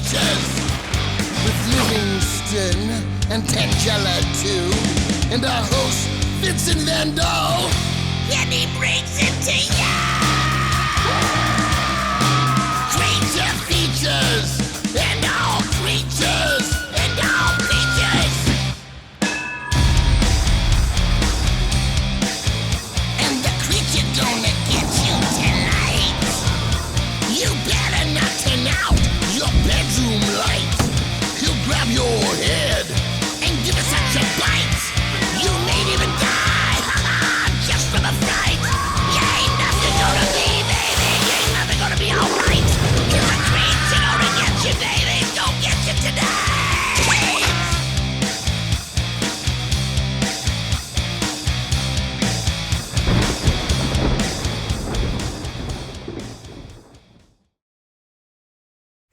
features with Livingston and Tangela too, and our host Vincent Van Dahl, and he brings it to ya. Creature features and all creatures and all creatures, and the creature gonna get you tonight. You better not turn out your bedroom light. He'll grab your head and give it such a bite. You may even die, just from a fright. You ain't nothing gonna be, baby. You ain't nothing gonna be alright. Cause the creature gonna get you, baby. Don't get you tonight.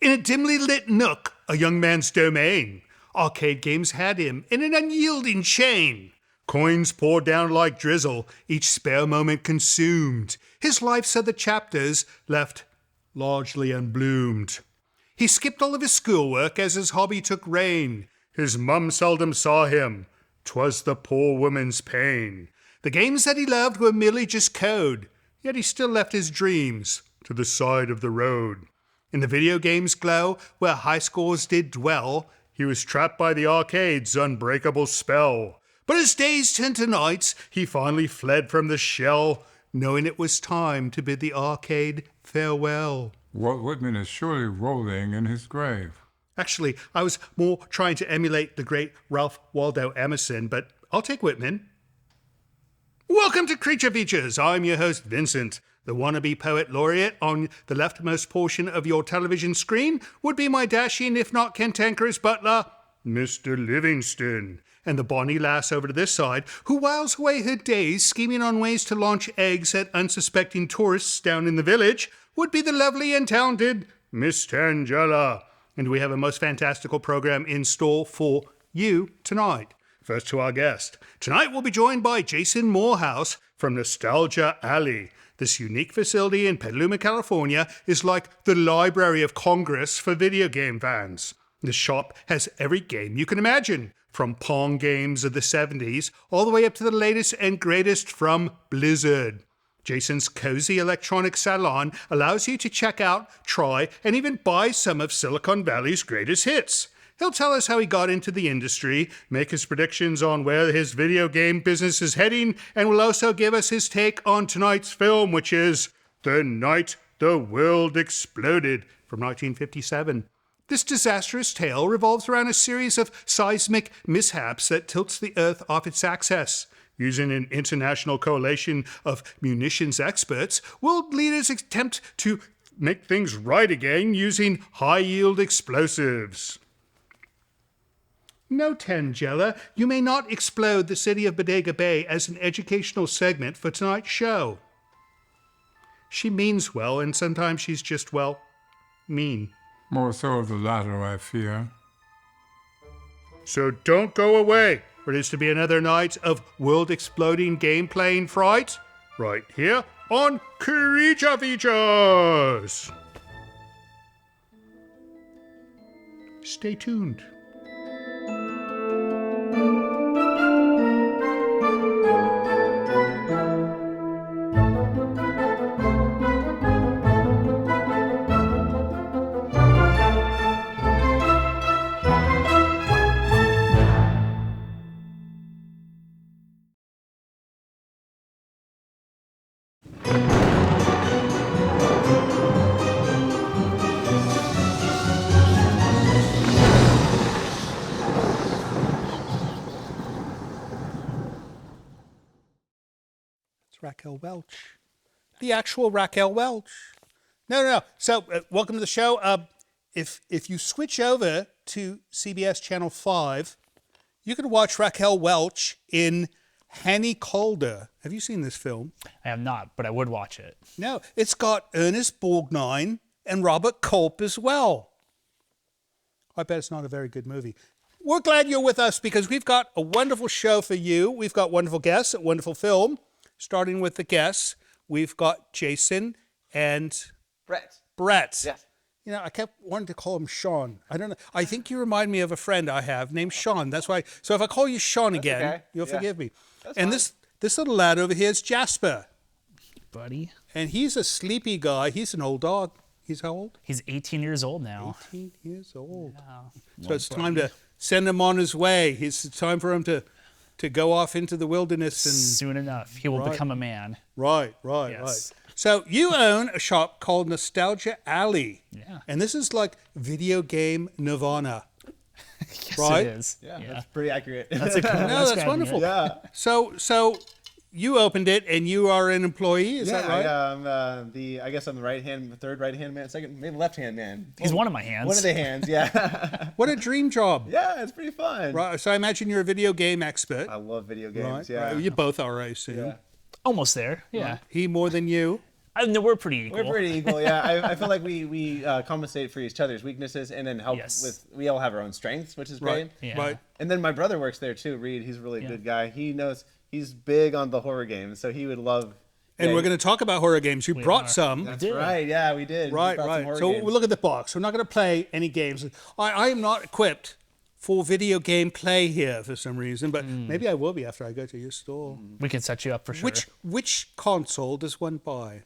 In a dimly lit nook, a young man's domain, arcade games had him in an unyielding chain. Coins poured down like drizzle, each spare moment consumed. His life's other chapters left largely unbloomed. He skipped all of his schoolwork as his hobby took reign. His mum seldom saw him. 'Twas the poor woman's pain. The games that he loved were merely just code, yet he still left his dreams to the side of the road. In the video game's glow, where high scores did dwell, he was trapped by the arcade's unbreakable spell. But as days turned to nights, he finally fled from the shell, knowing it was time to bid the arcade farewell. Walt Whitman is surely rolling in his grave. Actually, I was more trying to emulate the great Ralph Waldo Emerson, but I'll take Whitman. Welcome to Creature Features. I'm your host, Vincent. The wannabe poet laureate on the leftmost portion of your television screen would be my dashing, if not cantankerous butler, Mr. Livingston. And the bonny lass over to this side, who whiles away her days scheming on ways to launch eggs at unsuspecting tourists down in the village, would be the lovely and talented Miss Tangela. And we have a most fantastical program in store for you tonight. First to our guest. Tonight we'll be joined by Jason Morehouse from Nostalgia Alley. This unique facility in Petaluma, California is like the Library of Congress for video game fans. The shop has every game you can imagine, from Pong games of the 70s all the way up to the latest and greatest from Blizzard. Jason's cozy electronic salon allows you to check out, try, and even buy some of Silicon Valley's greatest hits. He'll tell us how he got into the industry, make his predictions on where his video game business is heading, and will also give us his take on tonight's film, which is The Night the World Exploded from 1957. This disastrous tale revolves around a series of seismic mishaps that tilts the Earth off its axis. Using an international coalition of munitions experts, world leaders attempt to make things right again using high-yield explosives. No, Tangela, you may not explode the city of Bodega Bay as an educational segment for tonight's show. She means well, and sometimes she's just, well, mean. More so of the latter, I fear. So don't go away, for it is to be another night of world-exploding game-playing fright, right here on Creature Features. Stay tuned. Raquel Welch. The actual Raquel Welch. No. So, welcome to the show. If you switch over to CBS Channel 5, you can watch Raquel Welch in Hanny Calder. Have you seen this film? I have not, but I would watch it. No, it's got Ernest Borgnine and Robert Culp as well. I bet it's not a very good movie. We're glad you're with us because we've got a wonderful show for you. We've got wonderful guests, a wonderful film. Starting with the guests, we've got Jason and Brett. Brett. Yes. You know, I kept wanting to call him Sean. I don't know. I think you remind me of a friend I have named Sean. That's why. So if I call you Sean again, okay. you'll Yeah. forgive me. That's And fine. this little lad over here is Jasper. Buddy. And he's a sleepy guy. He's an old dog. He's how old? He's 18 years old now. 18 years old. Wow. So it's time to send him on his way. It's time for him to go off into the wilderness and Soon enough, he will Right. become a man. right. Yes. So you own a shop called Nostalgia Alley. Yeah. And this is like video game nirvana. Yes, Right? it is. Yeah, that's pretty accurate. That's a cool way of No, that's describing wonderful. it. yeah. So you opened it and you are an employee, is that right? Yeah, I'm I guess I'm the third right hand man, second, maybe left hand man. He's one of my hands. One of the hands, yeah. What a dream job. Yeah, it's pretty fun. Right. So I imagine you're a video game expert. I love video games, Right. yeah. Right. You both are, I assume. Yeah. Almost there. Yeah. He more than you. No, we're pretty equal. We're pretty equal, yeah. I feel like we compensate for each other's weaknesses and then help Yes. with, we all have our own strengths, which is great. Right. Yeah. Right. And then my brother works there too, Reed. He's a really good guy. He knows, he's big on the horror games, so he would love. And yeah, we're going to talk about horror games. You brought are. some. That's did. right, yeah, we did. We Right, brought some right. horror So games. we look at the box. We're not going to play any games. I am not equipped for video game play here for some reason, but maybe I will be after I go to your store. We can set you up for sure. Which console does one buy?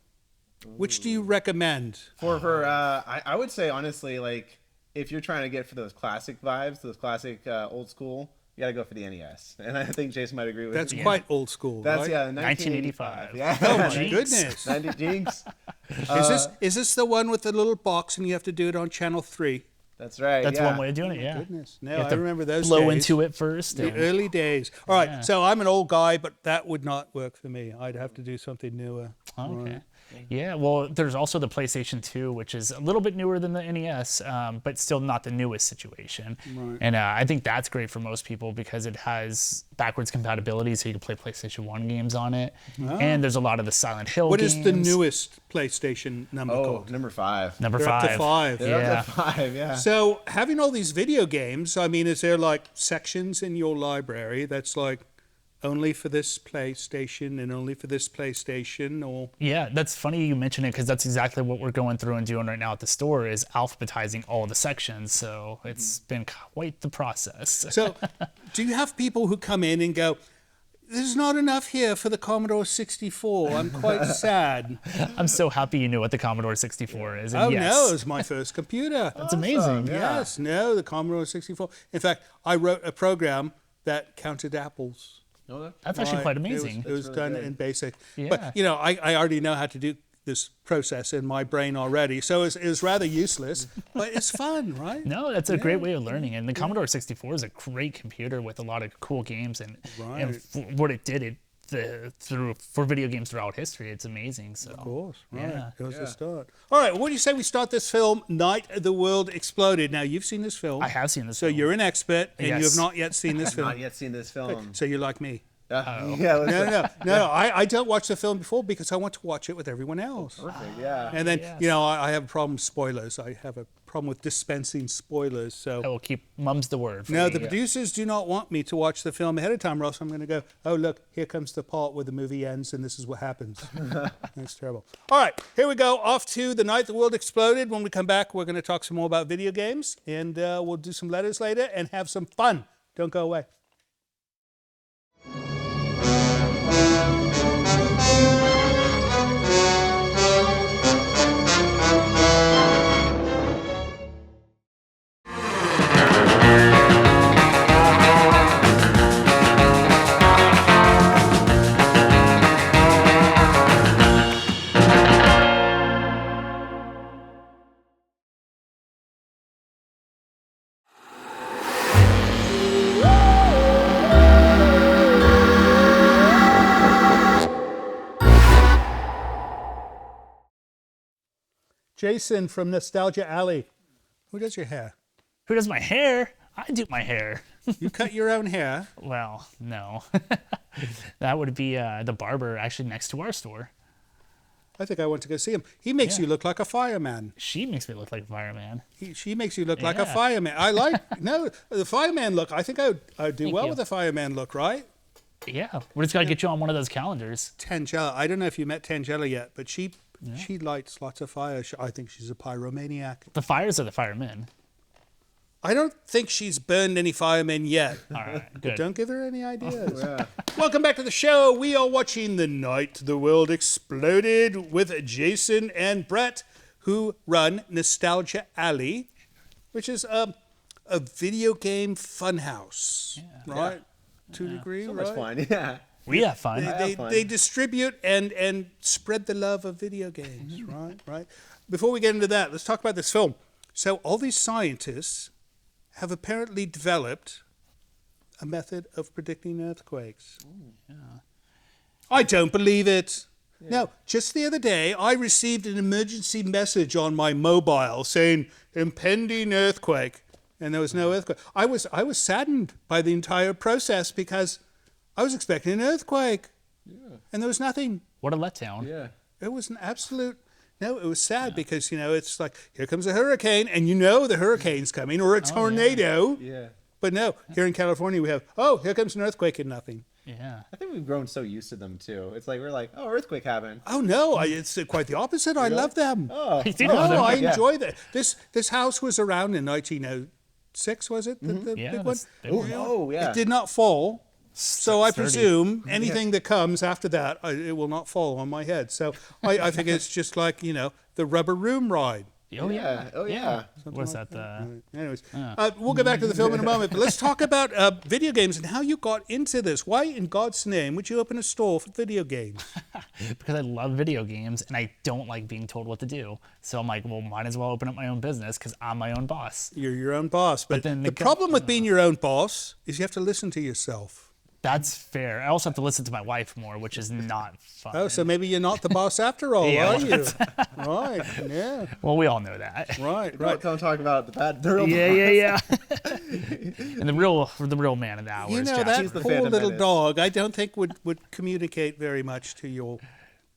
Which do you recommend? For I would say honestly, like if you're trying to get for those classic vibes, those classic old school, you got to go for the NES. And I think Jason might agree with That's me. quite old school, That's right? yeah, 1985. Yeah. Oh my Jinx. goodness. 90 Jinx. Is this the one with the little box and you have to do it on channel 3? That's right. That's yeah. one way of doing it, yeah. Goodness. You No, have I to remember those blow days. into it first. The and- early days. All right, Yeah. so I'm an old guy, but that would not work for me. I'd have to do something newer. Oh, okay. Right. Yeah, well, there's also the PlayStation 2, which is a little bit newer than the NES, but still not the newest situation. Right. And I think that's great for most people because it has backwards compatibility, so you can play PlayStation 1 games on it. And there's a lot of the Silent Hill What games. is the newest PlayStation number Oh, called? number 5. Number They're up 5. to 5. They're Yeah. up to 5, yeah. So having all these video games, I mean, is there like sections in your library that's like only for this PlayStation and only for this PlayStation, or Yeah, that's funny you mention it because that's exactly what we're going through and doing right now at the store is alphabetizing all the sections. So it's been quite the process. so? Do you have people who come in and go, "There's not enough here for the Commodore 64. I'm quite sad." I'm so happy you knew what the Commodore 64 is. And Oh yes, no, it was my first computer. that's amazing. Yes, no, the Commodore 64. In fact, I wrote a program that counted apples. That's actually Right. quite amazing. It was really done good. in BASIC. Yeah. But, you know, I already know how to do this process in my brain already. So it was rather useless, but it's fun, right? No, that's a great way of learning. And the Commodore 64 is a great computer with a lot of cool games. And Right. what it did, for video games throughout history, it's amazing. So Of course, right. Yeah. It was the start. All right, what do you say we start this film, Night the World Exploded? Now, you've seen this film. I have seen this. So film. you're an expert, and you have Yes. not yet seen this film. Not yet seen this film. So you're like me. Yeah, let's No. I don't watch the film before because I want to watch it with everyone else. perfect. Yeah. And then, Yes. you know, I have a problem with spoilers. I have a problem with dispensing spoilers. So I will keep mum's the word. For no, me. the producers do not want me to watch the film ahead of time, or else I'm going to go, "Oh, look, here comes the part where the movie ends, and this is what happens." That's terrible. All right, here we go. Off to The Night the World Exploded. When we come back, we're going to talk some more about video games, and we'll do some letters later and have some fun. Don't go away. Jason from Nostalgia Alley. Who does your hair? Who does my hair? I do my hair. You cut your own hair. Well, no. That would be the barber actually next to our store. I think I want to go see him. He makes you look like a fireman. She makes me look like a fireman. She makes you look like a Yeah. fireman. I like, no, the fireman look. I think I'd do Thank well you. with a fireman look, right? Yeah, we're just gotta get you on one of those calendars. Tangela. I don't know if you met Tangela yet, but she She lights lots of fire. I think she's a pyromaniac. The fires are the firemen. I don't think she's burned any firemen yet. All right, But good. don't give her any ideas. Yeah. Welcome back to the show. We are watching The Night the World Exploded with Jason and Brett, who run Nostalgia Alley, which is a video game funhouse, right? To a degree, So right? much fun. Yeah. We have fun. They distribute and spread the love of video games, right? Before we get into that, let's talk about this film. So all these scientists have apparently developed a method of predicting earthquakes. I don't believe it. No, just the other day, I received an emergency message on my mobile saying impending earthquake, and there was no earthquake. I was saddened by the entire process because I was expecting an earthquake, and there was nothing. What a letdown. Yeah. It was an absolute. No, it was sad because, it's like, here comes a hurricane, and the hurricane's coming, or a tornado. Yeah. But no, here in California we have, here comes an earthquake and nothing. Yeah. I think we've grown so used to them too. It's like we're like, oh, earthquake happened. Oh, no, it's quite the opposite. I love them. Oh. You do No, love them. I Yeah. enjoy that. This house was around in 1906, was it? The Yeah, big one? that's the big one. Oh, yeah. It did not fall. So I Sturdy. presume anything that comes after that, it will not fall on my head. So I think it's just like, the rubber room ride. Oh, yeah. Oh, yeah. What's that? The Anyways, we'll get back to the film in a moment, but let's talk about video games and how you got into this. Why, in God's name, would you open a store for video games? because I love video games and I don't like being told what to do. So I'm like, well, might as well open up my own business because I'm my own boss. You're your own boss. But then the problem with being your own boss is you have to listen to yourself. That's fair. I also have to listen to my wife more, which is not fun. Oh, so maybe you're not the boss after all, Yeah, are you? Right, yeah. Well, we all know that. Right. Don't talk about the real Yeah. And the real man of that You was know, Jack. that He's the poor Phantom little Menace. dog, I don't think would communicate very much to your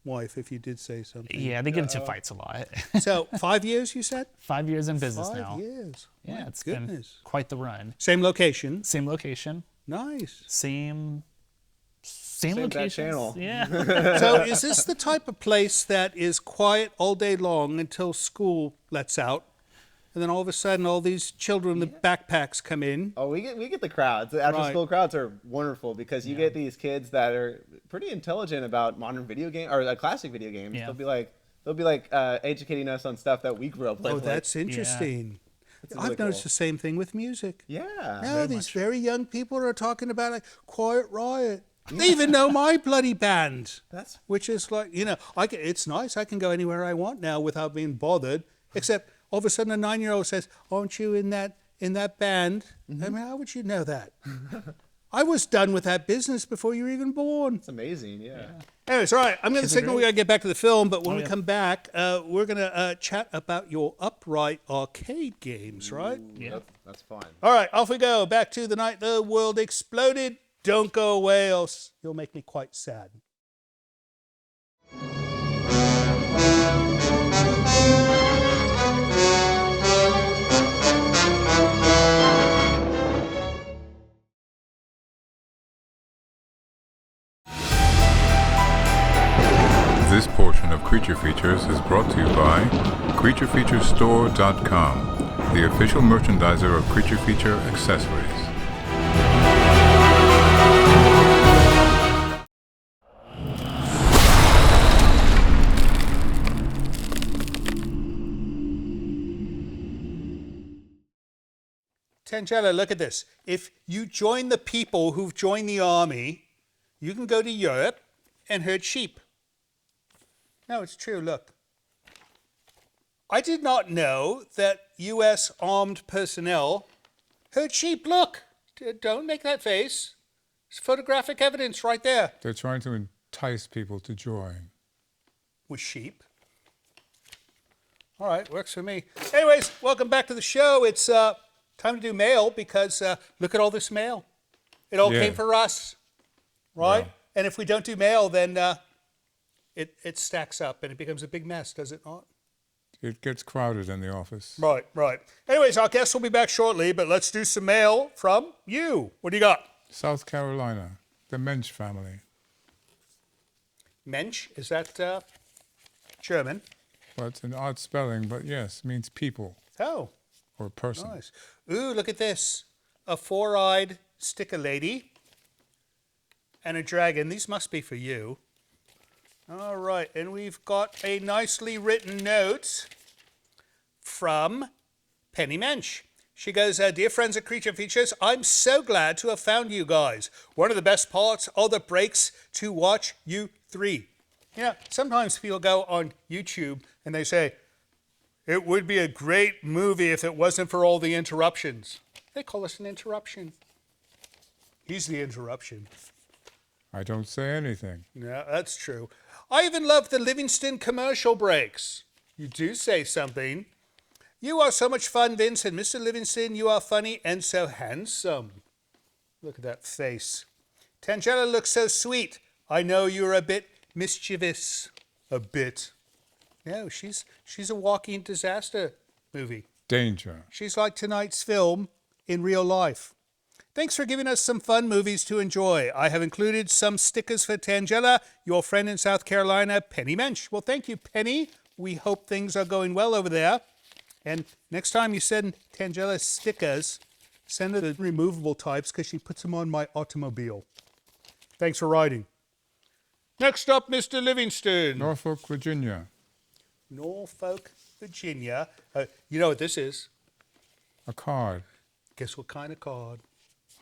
wife if you did say something. Yeah, they get into fights a lot. So 5 years, you said? 5 years in business 5 now. years. Yeah, My it's been goodness. quite the run. Same location. Same location, Nice. same bad locations. channel. Yeah. So is this the type of place that is quiet all day long until school lets out? And then all of a sudden, all these children with backpacks come in. Oh, we get the crowds. The after school crowds are wonderful because you get these kids that are pretty intelligent about modern video game or classic video games. Yeah. They'll be like educating us on stuff that we grew up with. Oh, that's interesting. really I've noticed cool. the same thing with music. Yeah. Now these very young people are talking about like Quiet Riot. They even know my bloody band. That's Which is like, it's nice. I can go anywhere I want now without being bothered. Except all of a sudden a 9-year-old says, "Aren't you in that band?" I mean, how would you know that? I was done with that business before you were even born. amazing. Yeah. Anyways, all right, I'm going to signal we got to get back to the film, but when we yeah. come back, we're going to chat about your upright arcade games, right? Yeah. That's fun. All right, off we go. Back to the night the world exploded. Don't go away, else you'll make me quite sad. This portion of Creature Features is brought to you by CreatureFeatureStore.com, the official merchandiser of Creature Feature accessories. Tangella, look at this. If you join the people who've joined the army, you can go to Europe and herd sheep. No, it's true, look. I did not know that U.S. armed personnel herd sheep. Look, don't make that face. There's photographic evidence right there. They're trying to entice people to join. With sheep. All right, works for me. Anyways, welcome back to the show. It's time to do mail because look at all this mail. It all Yeah. came for us, right? Wow. And if we don't do mail, then it stacks up and it becomes a big mess, does it not? It gets crowded in the office. Right. Anyways, our guests will be back shortly, but let's do some mail from you. What do you got? South Carolina, the Mensch family. Mensch? Is that German. Well, it's an odd spelling, but yes, it means people Oh, or person. nice. Ooh, look at this. A four-eyed sticker lady and a dragon. These must be for you. All right, and we've got a nicely written note from Penny Mensch. She goes, dear friends at Creature Features, I'm so glad to have found you guys. One of the best parts of the breaks to watch you three. You know, sometimes people go on YouTube and they say, it would be a great movie if it wasn't for all the interruptions. They call us an interruption. He's the interruption. I don't say anything. Yeah, that's true. I even love the Livingston commercial breaks. You do say something. You are so much fun, Vince, and Mr. Livingston, you are funny and so handsome. Look at that face. Tangela looks so sweet. I know you're a bit mischievous. A bit. No, she's a walking disaster movie. Danger. She's like tonight's film in real life. Thanks for giving us some fun movies to enjoy. I have included some stickers for Tangela, your friend in South Carolina, Penny Mensch. Well, thank you, Penny. We hope things are going well over there. And next time you send Tangela stickers, send her the removable types because she puts them on my automobile. Thanks for writing. Next up, Mr. Livingston. Norfolk, Virginia. Norfolk, Virginia. You know what this is? A card. Guess what kind of card?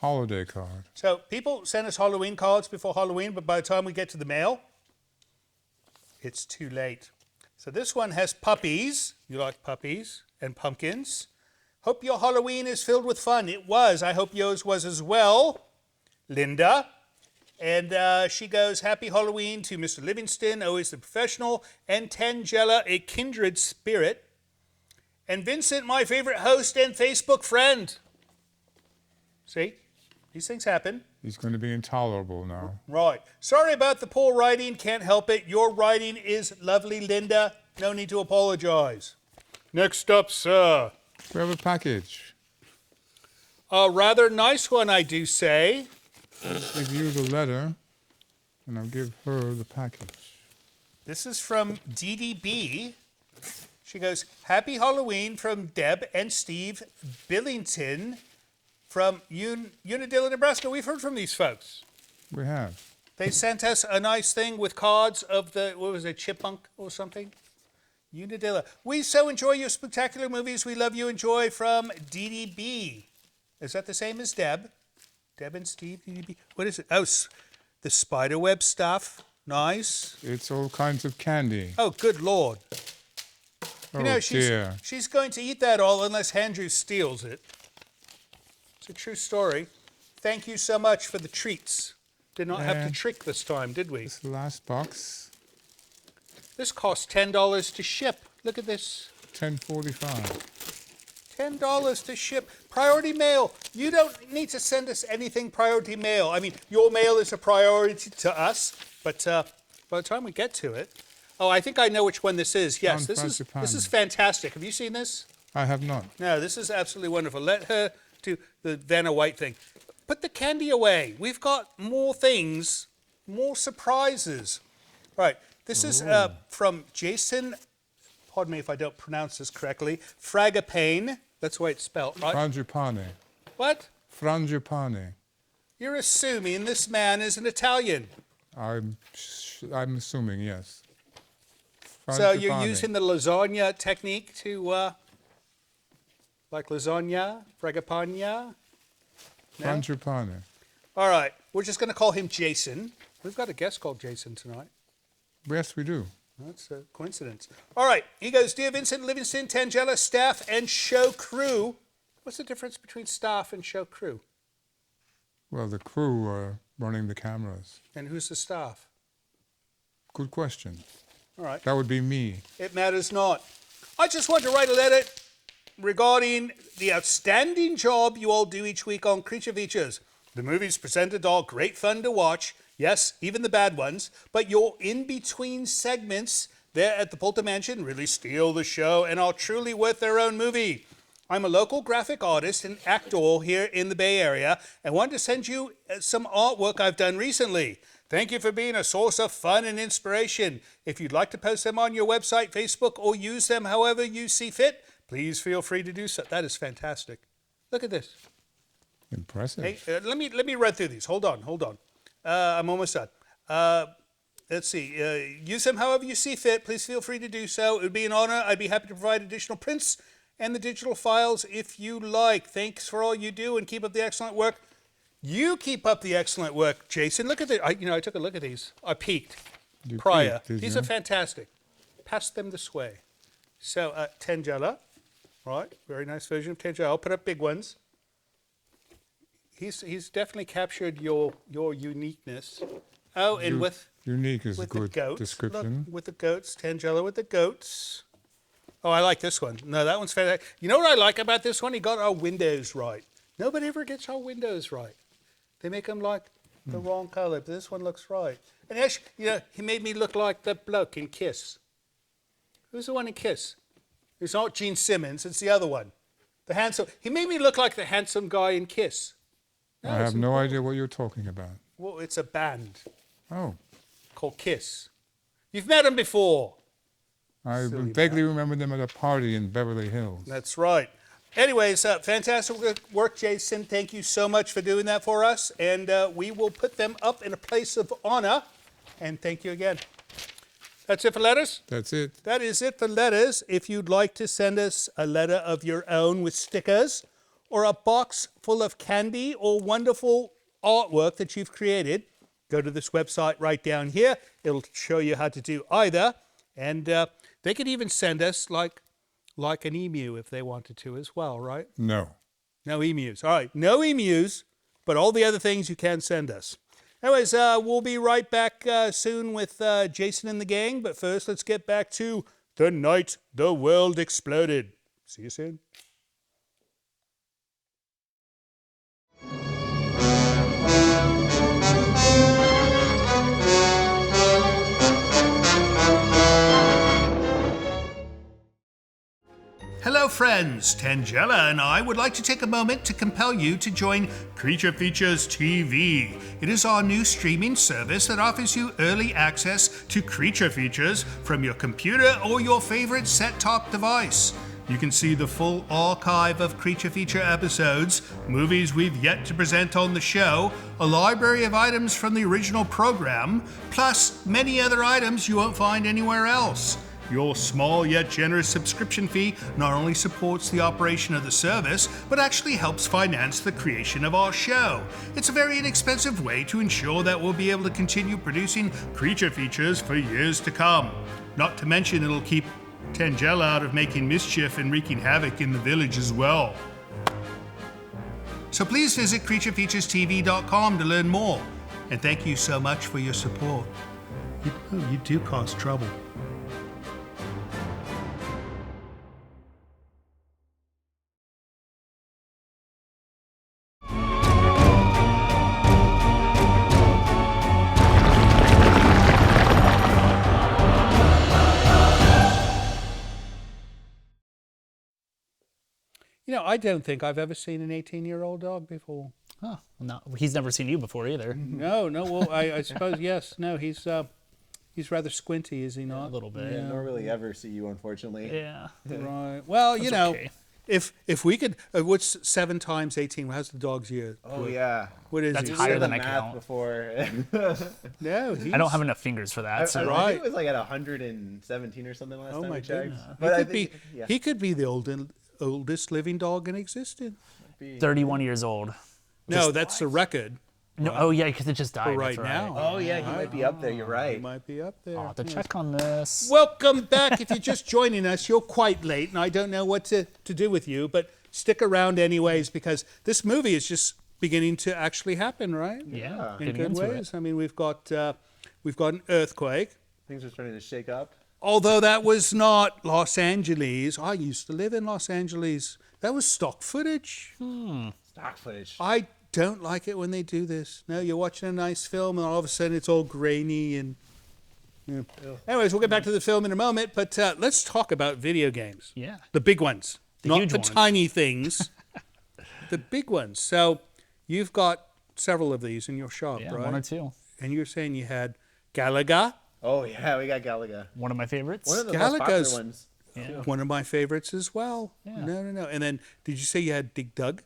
Holiday card. So people send us Halloween cards before Halloween, but by the time we get to the mail, it's too late. So this one has puppies. You like puppies and pumpkins. Hope your Halloween is filled with fun. It was. I hope yours was as well. Linda. And she goes, happy Halloween to Mr. Livingston, always the professional, and Tangela, a kindred spirit. And Vincent, my favorite host and Facebook friend. See? These things happen. He's going to be intolerable now. Right. Sorry about the poor writing. Can't help it. Your writing is lovely, Linda. No need to apologize. Next up, sir. We have a package. A rather nice one, I do say. I'll give you the letter, and I'll give her the package. This is from DDB. She goes, happy Halloween from Deb and Steve Billington from Unadilla, Nebraska. We've heard from these folks. We have. They sent us a nice thing with cards of the, what was it, chipmunk or something? Unadilla. We so enjoy your spectacular movies. We love you. Enjoy from DDB. Is that the same as Deb? Deb and Steve, DDB. What is it? Oh, the spiderweb stuff. Nice. It's all kinds of candy. Oh, good Lord. Oh, You know, dear. she's going to eat that all unless Andrew steals it. It's a true story. Thank you so much for the treats. Did not have to And trick this time, did we? This last box, This costs $10 to ship. Look at this. $10.45. $10 to ship. Priority mail. You don't need to send us anything priority mail. I mean, your mail is a priority to us, but by the time we get to it... Oh, I think I know which one this is. Yes, this is fantastic. Have you seen this? I have not. No, this is absolutely wonderful. Let her do the Vanna White thing. Put the candy away. We've got more things, more surprises. Right, this is from Jason, pardon me if I don't pronounce this correctly, Fragapane. That's the way it's spelled, right? Frangipane. What? Frangipane. You're assuming this man is an Italian. I'm assuming, yes. So you're Frangipane. using the lasagna technique to, like lasagna, fragapana? No? Frangipane. All right, we're just going to call him Jason. We've got a guest called Jason tonight. Yes, we do. That's a coincidence. All right, he goes, dear Vincent, Livingston, Tangela, staff, and show crew. What's the difference between staff and show crew? Well, the crew are running the cameras. And who's the staff? Good question. All right, That would be me. it matters not. I just want to write a letter regarding the outstanding job you all do each week on Creature Features. The movies presented are great fun to watch. Yes, even the bad ones. But your in-between segments there at the Polter Mansion really steal the show and are truly worth their own movie. I'm a local graphic artist and actor here in the Bay Area and wanted to send you some artwork I've done recently. Thank you for being a source of fun and inspiration. If you'd like to post them on your website, Facebook, or use them however you see fit, please feel free to do so. That is fantastic. Look at this. Impressive. Hey, let me run through these. Hold on. I'm almost done. Let's see. Use them however you see fit. Please feel free to do so. It would be an honor. I'd be happy to provide additional prints and the digital files if you like. Thanks for all you do and keep up the excellent work. You keep up the excellent work, Jason. Look at the. I took a look at these. I peeked prior. These are fantastic. Pass them this way. So Tangela, right? Very nice version of Tangela. I'll put up big ones. He's definitely captured your uniqueness. Oh, and with unique is a with the good goats. description. Look, with the goats, Tangela with the goats. Oh, I like this one. No, that one's fantastic. You know what I like about this one? He got our windows right. Nobody ever gets our windows right. They make them like the wrong color, but this one looks right. And actually, he made me look like the bloke in Kiss. Who's the one in Kiss? It's not Gene Simmons, it's the other one. The handsome. He made me look like the handsome guy in Kiss. No, I have no idea what you're talking about. Well, it's a band Oh, called Kiss. You've met them before. I Silly vaguely remember them at a party in Beverly Hills. That's right. Anyways, fantastic work, Jason. Thank you so much for doing that for us. And we will put them up in a place of honor. And thank you again. That's it for letters? That's it. That is it for letters. If you'd like to send us a letter of your own with stickers or a box full of candy or wonderful artwork that you've created, go to this website right down here. It'll show you how to do either. And they could even send us like an emu if they wanted to as well, right? No. No emus. All right, no emus, but all the other things you can send us. Anyways, we'll be right back soon with Jason and the gang. But first, let's get back to the night the world exploded. See you soon. Hello friends, Tangela and I would like to take a moment to compel you to join Creature Features TV. It is our new streaming service that offers you early access to Creature Features from your computer or your favorite set-top device. You can see the full archive of Creature Feature episodes, movies we've yet to present on the show, a library of items from the original program, plus many other items you won't find anywhere else. Your small yet generous subscription fee not only supports the operation of the service, but actually helps finance the creation of our show. It's a very inexpensive way to ensure that we'll be able to continue producing Creature Features for years to come. Not to mention it'll keep Tangela out of making mischief and wreaking havoc in the village as well. So please visit creaturefeaturestv.com to learn more. And thank you so much for your support. You do cause trouble. I don't think I've ever seen an 18-year-old dog before. Oh, no, he's never seen you before either. No. Well, I suppose yes. No, he's rather squinty, is he not? A little bit. Yeah, I don't really ever see you, unfortunately. Yeah. Right. Well, That's okay. if we could, what's 7 times 18? How's the dog's year? Oh, yeah. What is That's it? higher Did than the I math count. Before. No, I don't have enough fingers for that. So. I think it was like at 117 or something last Oh time my we checked. goodness. But He could be the oldest living dog in existence. 31 years old. No, that's the record No, oh yeah, because it just died. for right that's now. Oh yeah, he might be up there. You're He right. might be up there. I'll have to Yes. check on this. Welcome back. If you're just joining us, you're quite late, and I don't know what to do with you, but stick around anyways, because this movie is just beginning to actually happen, right? Yeah, In getting good into ways. it. I mean, we've got an earthquake. Things are starting to shake up. Although that was not Los Angeles. I used to live in Los Angeles. That was stock footage. Stock footage. I don't like it when they do this. No, you're watching a nice film and all of a sudden it's all grainy and... Yeah. Anyways, we'll get back to the film in a moment, but let's talk about video games. Yeah. The big ones. Not huge the ones. tiny things. The big ones. So you've got several of these in your shop, Yeah, right? one or two. and you were saying you had Galaga. Oh yeah, we got Galaga. One of my favorites. One of the most popular Galaga's ones. one of my favorites as well. Yeah. No. And then, did you say you had Dig Dug?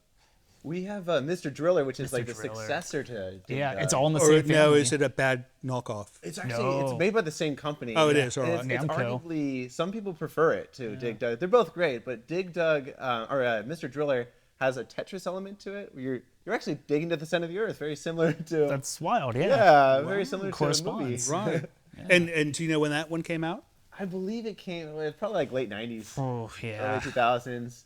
We have Mr. Driller, which is Mr. like the Driller. successor to Dig Yeah, Dug. it's all in the Or same family. no, is it a bad knockoff? It's actually No. it's made by the same company. Oh, it is, all And right. It's Namco. arguably some people prefer it to Dig Dug. They're both great, but Dig Dug Mr. Driller has a Tetris element to it. Where you're actually digging to the center of the earth, very similar to That's wild, yeah. yeah, very similar to a Corresponds. movie. Right. And do you know when that one came out? I believe it came probably like late '90s, Oh, early yeah. 2000s.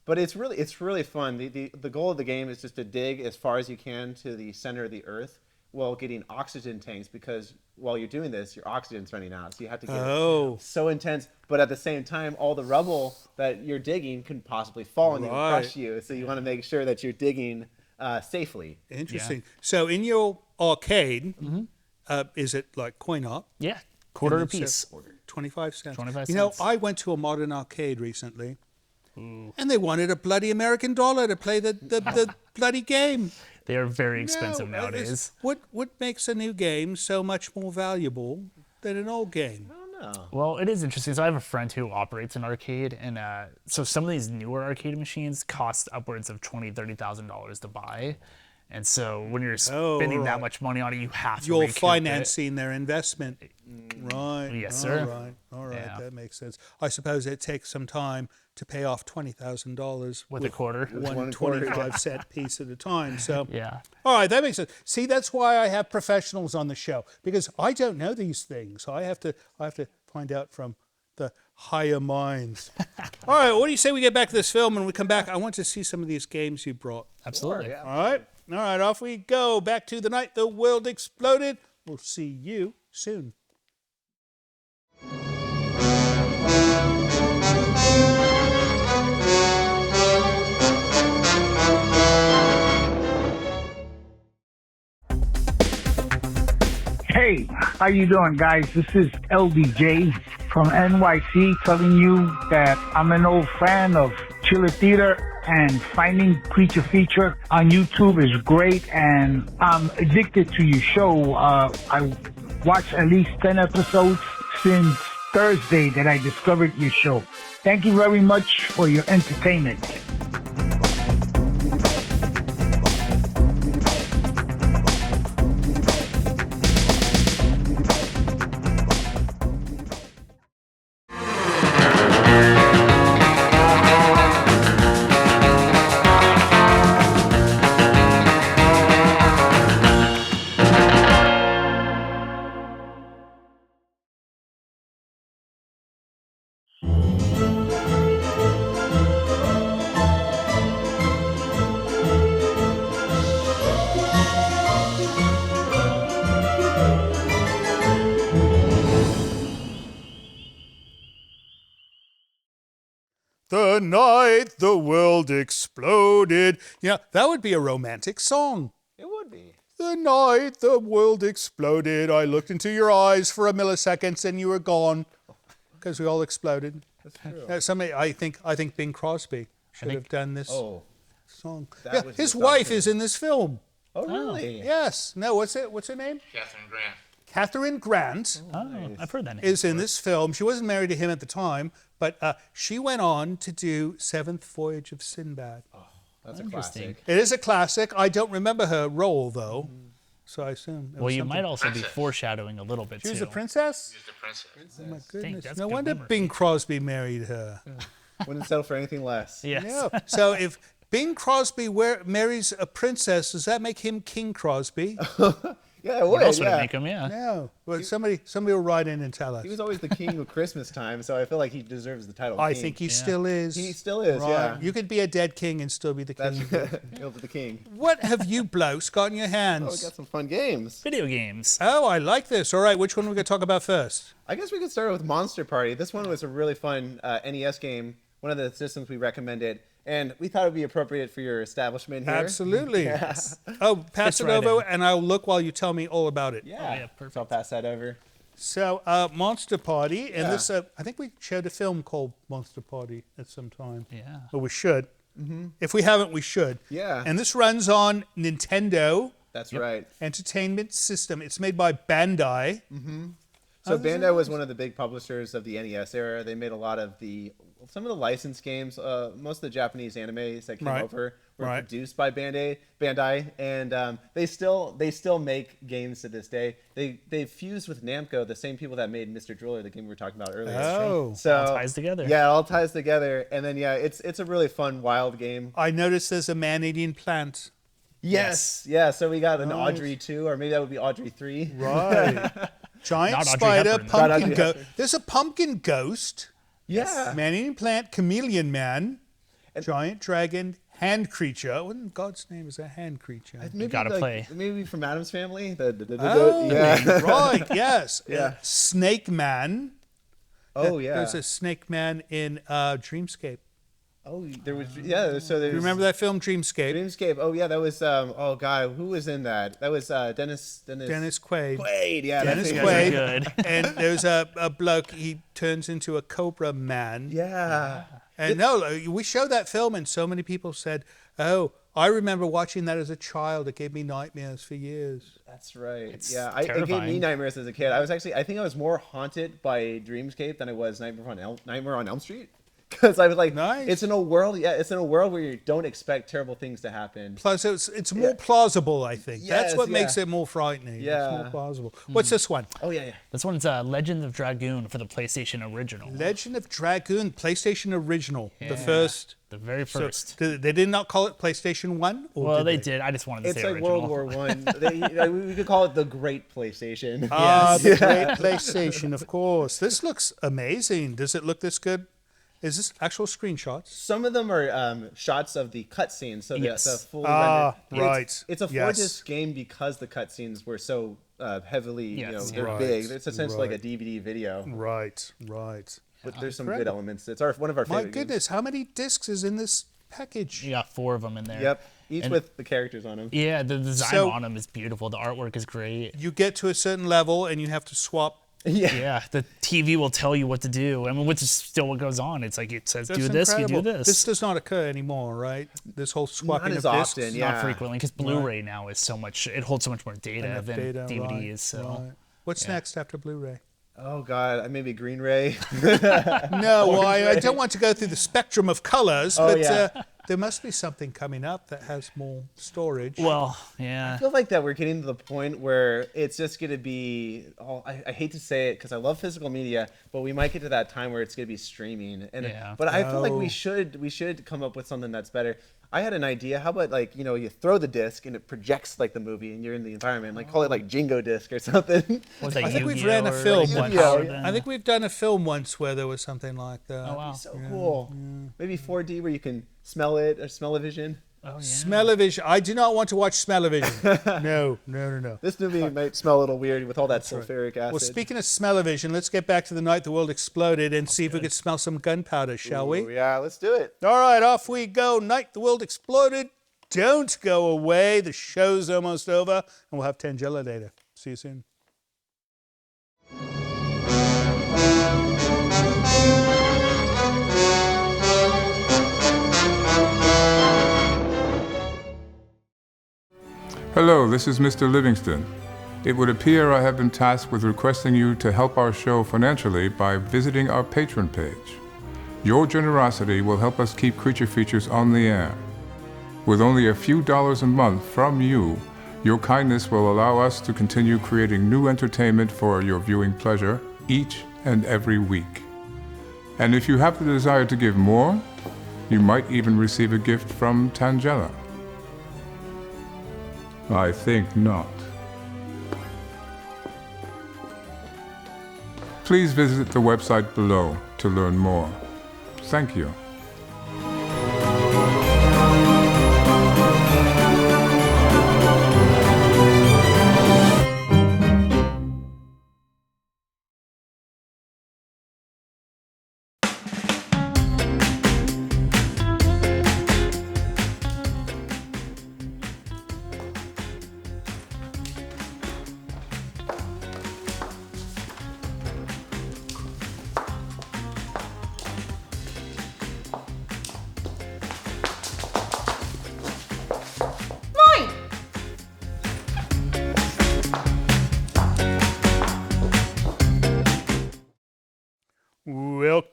But it's really fun. The goal of the game is just to dig as far as you can to the center of the earth while getting oxygen tanks, because while you're doing this, your oxygen's running out. So you have to get Oh. so intense. But at the same time, all the rubble that you're digging can possibly fall on you and Right. crush you. So you want to make sure that you're digging safely. Interesting. So in your arcade, is it like coin op? Yeah, quarter a And it's, piece. 25 cents. 25 You know, cents. I went to a modern arcade recently, and they wanted a bloody American dollar to play the bloody game. They are very expensive No, nowadays. What makes a new game so much more valuable than an old game? I don't know. Well, it is interesting. So I have a friend who operates an arcade, and so some of these newer arcade machines cost upwards of $20,000-$30,000 to buy. And so when you're spending that right. much money on it, you have to You're recoup it. financing their investment. Right. Yes, all sir. right. All right. Yeah. That makes sense. I suppose it takes some time to pay off $20,000 with a quarter. one quarter. 25-cent piece at a time. So, Yeah. all right, that makes sense. See, that's why I have professionals on the show, because I don't know these things. I have to find out from the higher minds. All right, what do you say we get back to this film? When we come back, I want to see some of these games you brought. Absolutely. Yeah. All right, off we go. Back to the night the world exploded. We'll see you soon. Hey, how you doing, guys? This is LDJ from NYC telling you that I'm an old fan of Chiller Theater, and finding Creature Feature on YouTube is great, and I'm addicted to your show. I watched at least 10 episodes since Thursday that I discovered your show. Thank you very much for your entertainment. The night the world exploded. Yeah, that would be a romantic song. It would be. The night the world exploded, I looked into your eyes for a millisecond and you were gone. Because we all exploded. That's true. Somebody, I think Bing Crosby should have done this Oh. song. that Yeah, was his the wife song. is in this film. Oh, really? Yes. No, what's her name? Catherine Grant. Catherine Grant Oh, I've heard that name. is in this film. She wasn't married to him at the time, but she went on to do Seventh Voyage of Sinbad. That's a Interesting. classic. It is a classic. I don't remember her role, though. So I assume. it Well, was you something- might also be Princess. foreshadowing a little bit She was too. a princess? She's the princess. Oh, my goodness. that's No good wonder memory. Bing Crosby married her. Wouldn't settle for anything less. Yes. Yeah. So if Bing Crosby marries a princess, does that make him King Crosby? Yeah, it would. What else would yeah. it make him? Yeah. No. Well, somebody will write in and tell us. He was always the king of Christmas time, so I feel like he deserves the title. I king. think he still is. He still is, Right. yeah. You could be a dead king and still be the That's king. hail to the king. What have you blokes got in your Oh, we hands? got some fun games. Video games. Oh, I like this. All right, which one are we going to talk about first? I guess we could start with Monster Party. This one was a really fun NES game, one of the systems we recommended, and we thought it would be appropriate for your establishment here. Absolutely. Oh, pass Fits it right over in. and I'll look while you tell me all about it. Yeah, yeah, perfect. So I'll pass that over. So, Monster Party, and Yeah. this, I think we showed a film called Monster Party at some time. Yeah. Or we should. If we haven't, we should. Yeah. And this runs on Nintendo That's right. Entertainment system. It's made by Bandai. So Bandai was one of the big publishers of the NES era. They made a lot of some of the licensed games. Most of the Japanese animes that came over were produced by Bandai, and they still make games to this day. They fused with Namco, the same people that made Mr. Driller, the game we were talking about earlier. Oh, so all ties together. Yeah, it all ties together, and then it's a really fun, wild game. I noticed there's a man-eating plant. Yes. Yeah. So we got an Audrey 2, or maybe that would be Audrey 3. Right. Giant Not Audrey spider, Hepburn. pumpkin ghost. There's a pumpkin ghost. Yeah. Man-eating plant, chameleon man, giant dragon, hand creature. What in God's name is a hand creature? Maybe Gotta play. Maybe from Adam's Family. Oh, Yeah. right, yes. Yeah. Snake man. Oh yeah. There's a snake man in Dreamscape. Oh, there was So there's. You remember that film, Dreamscape? Dreamscape. Oh yeah, that was oh god, who was in that? That was Dennis Quaid. Quaid. Yeah, Dennis that's Quaid. good. And there's a bloke, he turns into a cobra man. Yeah. And no, we showed that film and so many people said, oh, I remember watching that as a child. It gave me nightmares for years. That's right. It's It gave me terrifying. nightmares as a kid. I think I was more haunted by Dreamscape than I was Nightmare on Elm Street. Because I was like, Nice. it's in a world where you don't expect terrible things to happen. Plus, it's more plausible, I think. That's Yes, what yeah. makes it more frightening. Yeah. It's more plausible. What's this one? Oh yeah. This one's Legend of Dragoon for the PlayStation Original. Legend of Dragoon, PlayStation Original. The Yeah. first. The very first. So, they did not call it PlayStation 1? Or Well, did they did. I just wanted to It's say like original. World War One. We could call it the Great PlayStation. Ah, the great PlayStation, of course. This looks amazing. Does it look this good? Is this actual screenshots? Some of them are shots of the cutscenes, so Yes. the full Ah, rendered. right. It's a Yes. 4-disc game because the cutscenes were so heavily, Yes. they're Right, big. It's essentially right. like a DVD video, Right. but there's some Incredible. good elements. It's one of our My favorite goodness, how many discs is in this package? You got 4 of them in there. games. Yep, each And- with the characters on them. Yeah, the design So- on them is beautiful. The artwork is great. You get to a certain level and you have to swap. Yeah, the TV will tell you what to do. I mean, which is still what goes on. It's like it says, That's do this, you incredible. do this. This does not occur anymore, right? This whole swapping as of discs. often, Not yeah. frequently, because Blu-ray now is so much. It holds so much more data Enough than data, DVD right, is. So right. What's next after Blu-ray? Oh god, maybe Green Ray. No, well, I don't want to go through the spectrum of colors, Oh, but yeah. there must be something coming up that has more storage. well, yeah. I feel like that we're getting to the point where it's just going to be. I hate to say it because I love physical media, but we might get to that time where it's going to be streaming. And Yeah. but I feel like Oh. we should come up with something that's better. I had an idea. How about you throw the disc and it projects like the movie and you're in the environment. Like call it like Jingo disc or something. Was that I think we've Yu-Gi-Oh ran a or film like once. Power Yeah. then? I think we've done a film once where there was something like that. Oh wow. So cool. Maybe 4D where you can smell it or smell-o-vision. Oh yeah. Smell-o-vision. I do not want to watch Smell-o-vision. No. This movie might smell a little weird with all that sulfuric acid. Well, speaking of Smell-o-vision, let's get back to the night the world exploded and see if we could smell some gunpowder, shall we? Ooh, yeah, let's do it. All right, off we go. Night the world exploded. Don't go away. The show's almost over, and we'll have Tangella later. See you soon. Hello, this is Mr. Livingston. It would appear I have been tasked with requesting you to help our show financially by visiting our Patreon page. Your generosity will help us keep Creature Features on the air. With only a few dollars a month from you, your kindness will allow us to continue creating new entertainment for your viewing pleasure each and every week. And if you have the desire to give more, you might even receive a gift from Tangella. I think not. Please visit the website below to learn more. Thank you.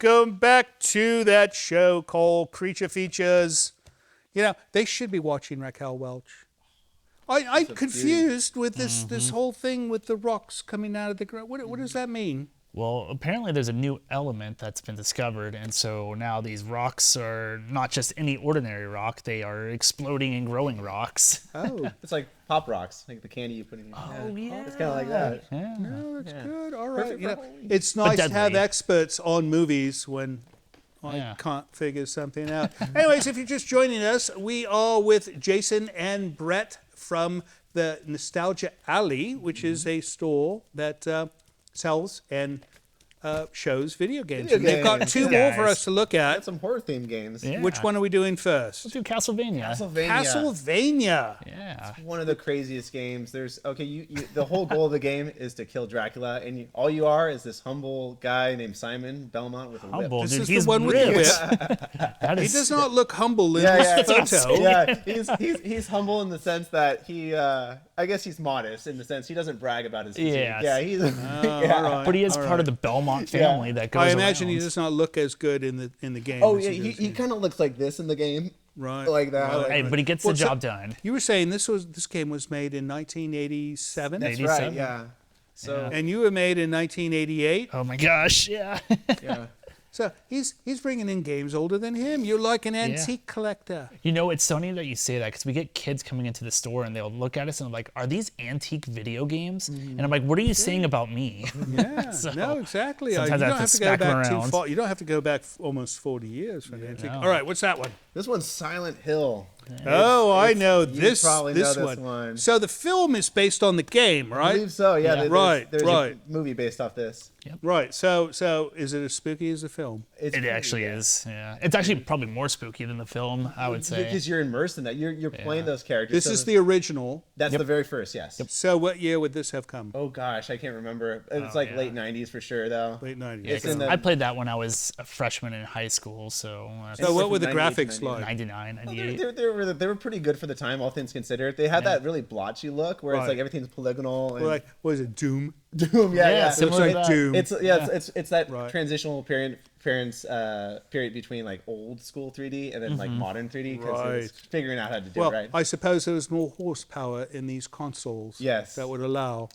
welcome back to that show called Creature Features. You know, they should be watching Raquel Welch. I'm confused with this whole thing with the rocks coming out of the ground. What does that mean? Well, apparently there's a new element that's been discovered, and so now these rocks are not just any ordinary rock, they are exploding and growing rocks. Oh, It's like Pop Rocks, like the candy you put in your Oh, yeah. It's kind of like that. Yeah. no, that's Yeah. good. All right. Perfect You for know, Halloween. it's nice to have deadly. experts on movies when I Yeah. can't figure something out. Anyways, if you're just joining us, we are with Jason and Brett from the Nostalgia Alley, which is a store that sells and shows video games. Video And they've got games, two yeah. more for us to look at. That's some horror themed games. Yeah. Which one are we doing first? Let's do Castlevania. Castlevania. Yeah. One of the craziest games. There's you the whole goal of the game is to kill Dracula, and all you are is this humble guy named Simon Belmont with a whip. Humble, This dude. is the He's one with the ripped. whip. That He is does not look humble in Yeah, this photo. Yeah, he's humble in the sense that he I guess he's modest in the sense he doesn't brag about his physique. Yes. Yeah, he's All right. But he is all part of the Belmont family that goes I imagine he around. does not look as good in the game. Oh as yeah, he does he here. kind of looks like this in the game, Right. like that. Right. like- Hey, but he gets Well, the so- job done. You were saying this game was made in 1987, That's 87. right. Yeah. So and you were made in 1988. Oh my gosh, yeah. yeah. So he's bringing in games older than him. You're like an antique collector. You know, it's funny that you say that because we get kids coming into the store and they'll look at us and like, are these antique video games? And I'm like, what are you saying about me? Yeah. So, no, exactly. You sometimes I don't have to have to go smack him back too around. far. You don't have to go back almost 40 years for an antique. no. All right, what's that one? This one's Silent Hill. Oh, I it's- know you this. probably know this this one. one. So the film is based on the game, I right? believe so. Yeah. Yeah. There's, Right, There's right. a movie based off this. Right. So is it as spooky as the film? It's It pretty actually good. is. Yeah. It's actually probably more spooky than the film, I would say. Because you're immersed in that. You're playing those characters. This so is the original. That's the very first. Yes. So what year would this have come? Oh gosh, I can't remember. It's like yeah. late '90s for sure, though. Late 90s. It's in the- I played that when I was a freshman in high school, so So what from were the 98 to graphics like? 99, They, 98. they were pretty good for the time, all things considered. They had that really blotchy look where Right. it's like everything's polygonal and Like, what is it, Doom? Doom. Yeah, yeah. similar Looks to like that. Doom. It's that Right. transitional period between like old school 3D and then like modern 3D because it was Right. figuring out how to do Well, it right. I suppose there was more horsepower in these consoles. Yes. That would allow.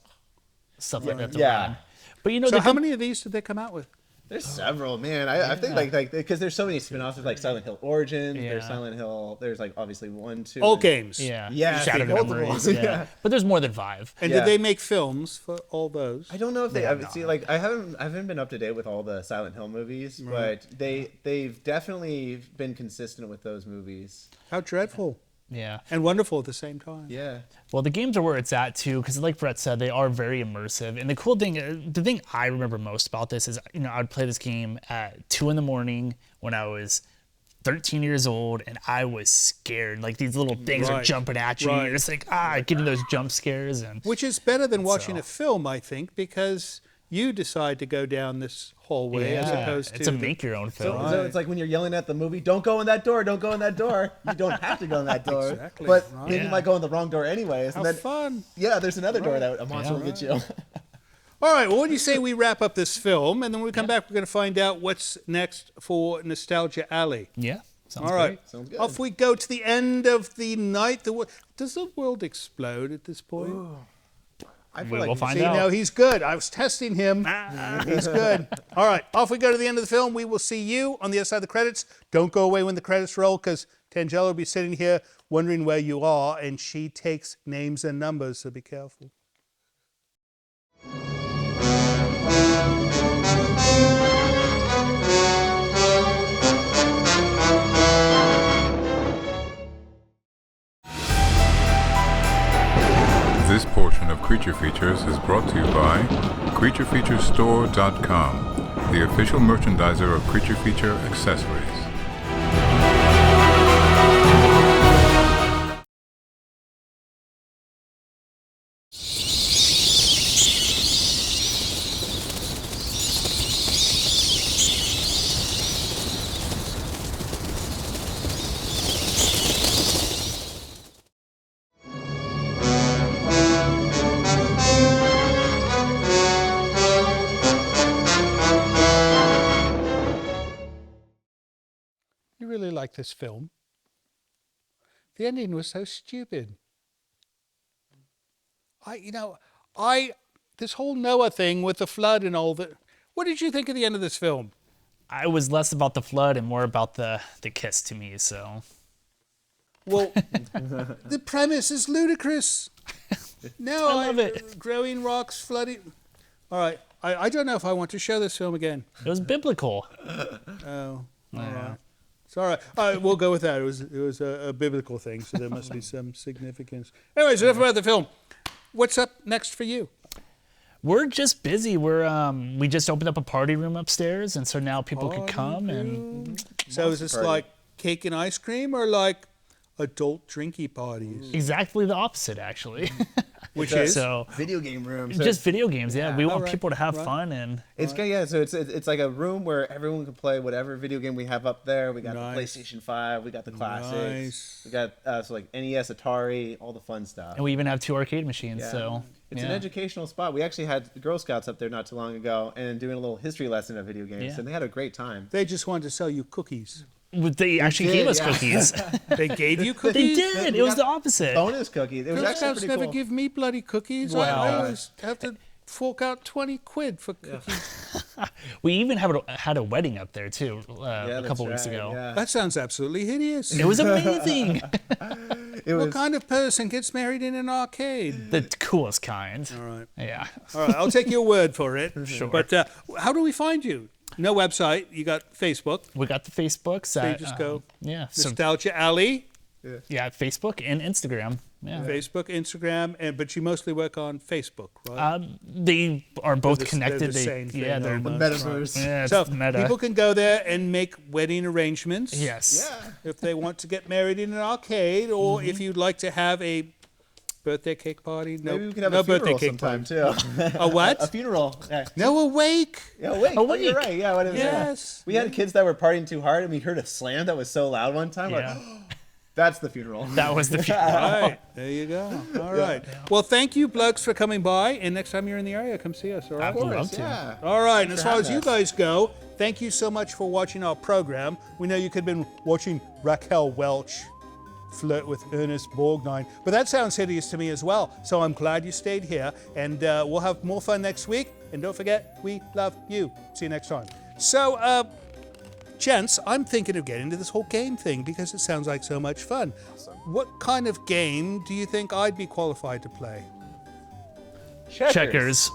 Stuff like that. to Yeah. run. But you know, So the how many of these did they come out with? There's several, man. I think like because there's so many spin-offs. There's like Silent Hill Origins. There's Yeah. Silent Hill. There's like obviously 1, 2. All and- games. Yeah. Yeah, Shattered multiple. Memories. Yeah. Yeah. But there's more than 5. And Yeah. did they make films for all those? I don't know if they have see like I haven't been up to date with all the Silent Hill movies, but they've definitely been consistent with those movies. How dreadful Yeah. and wonderful at the same time. Yeah. Well, the games are where it's at too, because like Brett said, they are very immersive. And the cool thing, the thing I remember most about this is, you know, I'd play this game at 2 a.m. when I was 13 years old, and I was scared. Like these little things are Right. jumping at you. Right. You're just like, getting those jump scares. And Which is better than watching So- a film, I think, because you decide to go down this hallway as opposed it's to a make your own So, film. so it's like when you're yelling at the movie, "Don't go in that door! Don't go in that door!" You don't have to go in that door, Exactly. but Right. then you might go in the wrong door anyways. How And then, fun. yeah, there's another door that a monster will get you. All right, well, what do you say we wrap up this film, and then when we come back, we're going to find out what's next for Nostalgia Alley. Yeah. Sounds All right. Sounds good. Off we go to the end of the night. Does the world explode at this point? I feel We like will find See, out. no, he's good. I was testing him. He's good. All right, off we go to the end of the film. We will see you on the other side of the credits. Don't go away when the credits roll, because Tangela will be sitting here wondering where you are, and she takes names and numbers, so be careful. This portion of Creature Features is brought to you by CreatureFeatureStore.com, the official merchandiser of Creature Feature accessories. really like this film. The ending was so stupid. This whole Noah thing with the flood and all that. What did you think of the end of this film? I was less about the flood and more about the kiss to me. So Well, the premise is ludicrous. No, I love it. Growing rocks, flooding. All right, I don't know if I want to show this film again. it was biblical. Oh, all right. It's all right. All right, we'll go with that. It was a biblical thing, so there must be some significance. Anyways, enough about the film. What's up next for you? We're just busy. We just opened up a party room upstairs, and so now people could come and So is this like cake and ice cream or like adult drinky parties? exactly the opposite, actually. Which is? So Video game room. So just video games. Yeah, we want Alright, people to have right. fun and. it's good, yeah. So it's like a room where everyone can play whatever video game we have up there. We got Nice. the PlayStation 5, we got the classics, Nice. we got so like NES, Atari, all the fun stuff. And we even have 2 arcade machines, Yeah. so It's yeah. an educational spot. We actually had the Girl Scouts up there not too long ago and doing a little history lesson of video games, Yeah. and they had a great time. They just wanted to sell you cookies. They actually did, gave us yeah. cookies. They gave you They cookies? did. It was the opposite. Bonus cookies. It was Girl actually Scouts pretty never cool. give me bloody cookies. I Wow. always have to fork out 20 quid for cookies. We even had a wedding up there too Yeah, a that's couple weeks right, ago. yeah. That sounds absolutely hideous. It was amazing. It was What kind of person gets married in an arcade? The coolest kind. All right. Yeah. All right, I'll take your word for it. Sure. But how do we find you? No website. You got Facebook. We got the Facebooks. So you at, just go Yeah. So Nostalgia Alley, yeah, Facebook and Instagram. Yeah. Facebook, Instagram, but you mostly work on Facebook, right? They are both They're the connected. same thing yeah, they're almost. metaverse. yeah, it's so meta. people can go there and make wedding arrangements. yes. Yeah. If they want to get married in an arcade, or Mm-hmm. if you'd like to have a birthday cake party. No, Maybe we can have no a birthday funeral cake sometime party. too. A what? A funeral. Yeah. No, awake. Yeah, wait. Oh, Oh, you're wait. right. Yeah, what is Yes. We had kids that were partying too hard, and we heard a slam that was so loud one time. Yeah. Like, that's the funeral. That was the funeral. All right, there you go. All right. Well, thank you, blokes, for coming by. And next time you're in the area, come see us. All right. Of course. Love to. Yeah. All right. And as for far as having you us. guys go, thank you so much for watching our program. We know you could have been watching Raquel Welch flirt with Ernest Borgnine, but that sounds hideous to me as well. So I'm glad you stayed here, and we'll have more fun next week. And don't forget, we love you. See you next time. So, gents, I'm thinking of getting into this whole game thing because it sounds like so much fun. What kind of game do you think I'd be qualified to play? Checkers.